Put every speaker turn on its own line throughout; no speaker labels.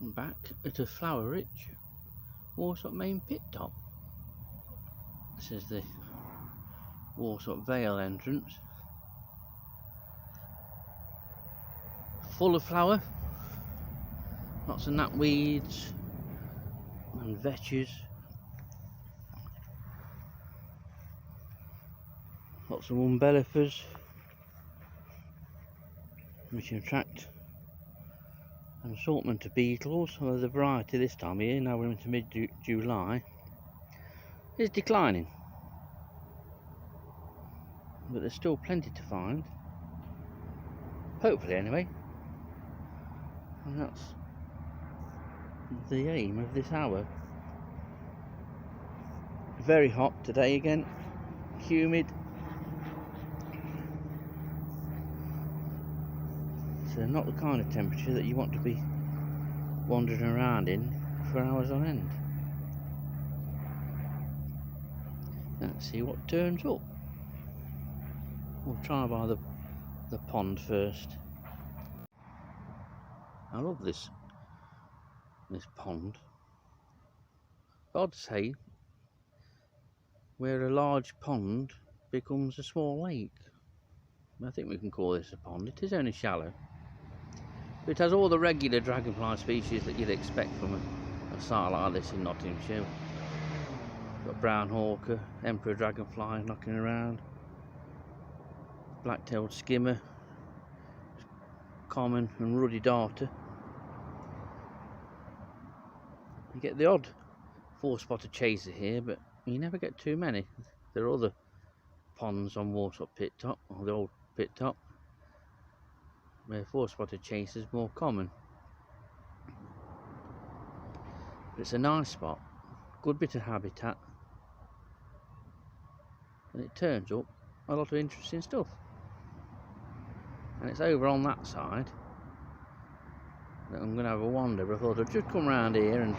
I'm back at a flower-rich Warsop main pit top. This is the Warsop Vale entrance. Full of flower, lots of knapweeds and vetches, lots of umbellifers, which attract an assortment of beetles. Although the variety this time of year, now we're into mid-July, is declining, but there's still plenty to find, hopefully anyway, and that's the aim of this hour. Very hot today again, humid, so not the kind of temperature that you want to be wandering around in for hours on end. Let's see what turns up. We'll try by the pond first. I love this pond. I'd say where a large pond becomes a small lake. I think we can call this a pond. It is only shallow, but it has all the regular dragonfly species that you'd expect from a site like this in Nottinghamshire. Got brown hawker, emperor dragonfly knocking around, black-tailed skimmer, common and ruddy darter. You get the odd four-spotted chaser here, but you never get too many. There are other ponds on Warsop Pit Top, or the old pit top, where four-spotted chaser is more common. But it's a nice spot, good bit of habitat, and it turns up a lot of interesting stuff. And it's over on that side that I'm going to have a wander, but I thought I'd just come round here and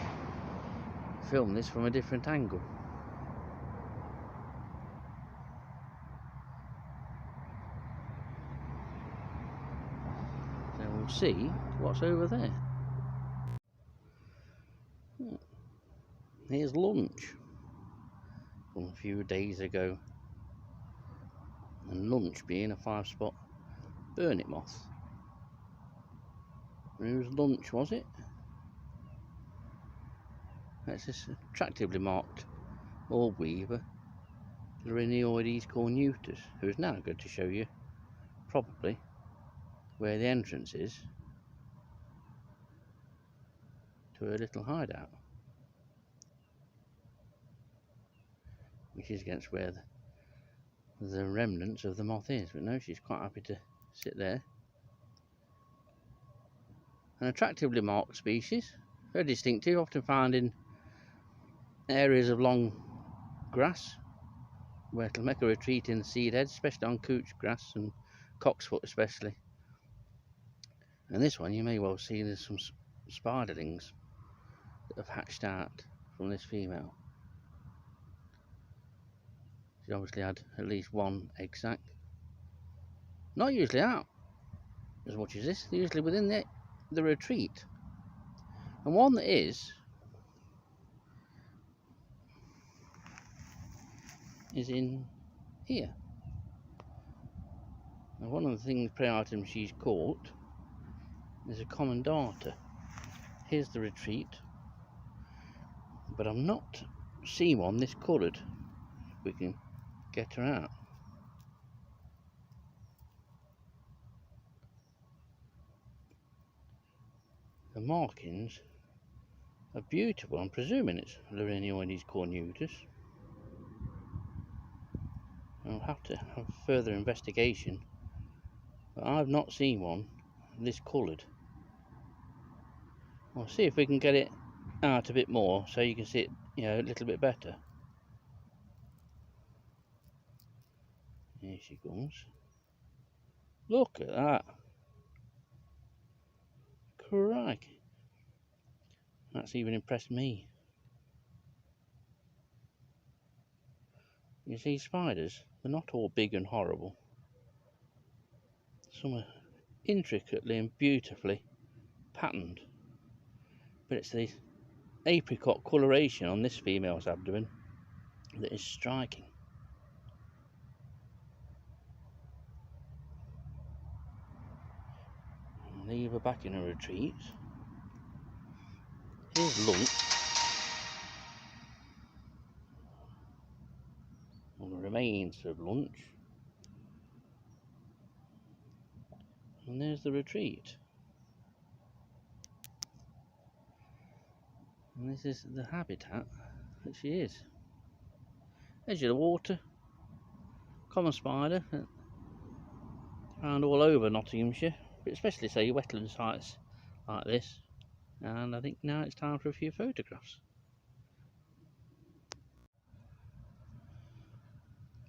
film this from a different angle. So we'll see what's over there. Here's lunch from a few days ago, and lunch being a 5-spot burnet moth. Whose lunch was it? That's this attractively marked orb weaver, Lerinioides cornutus, who is now going to show you probably where the entrance is to her little hideout, which is against where the remnants of the moth is. But no, she's quite happy to sit there. An attractively marked species, very distinctive, often found in areas of long grass where it'll make a retreat in the seed heads, especially on couch grass and cocksfoot especially. And this one you may well see there's some spiderlings that have hatched out from this female. She obviously had at least one egg sac. Not usually out as much as this, they're usually within the retreat. And one that is in here. Now, one of the things, prey items she's caught is a common darter. Here's the retreat, but I've not seen one this coloured. We can get her out. The markings are beautiful. I'm presuming it's Lerinioides cornutus. I'll have to have further investigation, but I've not seen one this coloured. I'll see if we can get it out a bit more so you can see it, a little bit better. Here she comes. Look at that. Crikey. That's even impressed me. You see, spiders, they're not all big and horrible. Some are intricately and beautifully patterned. but it's the apricot coloration on this female's abdomen that is striking. I'll leave her back in her retreat. Here's lunch, or the remains of lunch, and there's the retreat. And this is the habitat that she is. Edge of the water, common spider, found all over Nottinghamshire, but especially say wetland sites like this. And I think now it's time for a few photographs.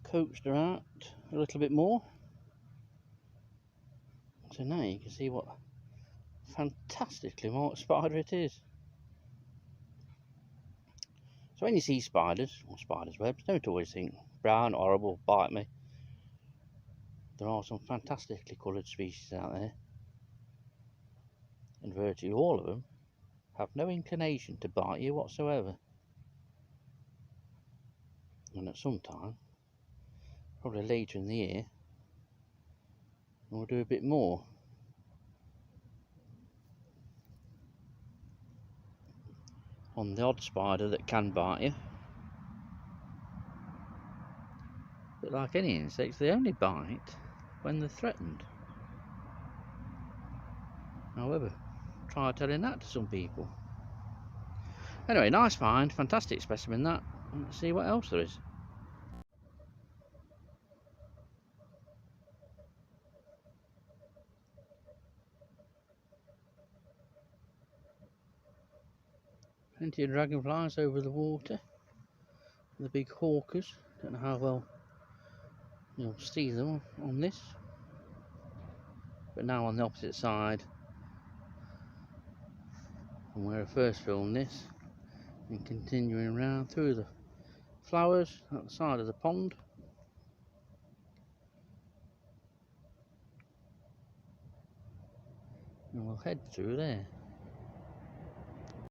Coaxed her out a little bit more. So now you can see what a fantastically marked spider it is. So when you see spiders, or spiders' webs, don't always think brown, horrible, bite me. There are some fantastically coloured species out there, and virtually all of them have no inclination to bite you whatsoever. And at some time, probably later in the year, we'll do a bit more. On the odd spider that can bite you. But like any insects, they only bite when they're threatened. However, try telling that to some people. Anyway, nice find, fantastic specimen that. Let's see what else there is. Plenty of dragonflies over the water. The big hawkers. Don't know how well you'll see them on this. But now on the opposite side from where I first filmed this, and continuing round through the flowers at the side of the pond. And we'll head through there.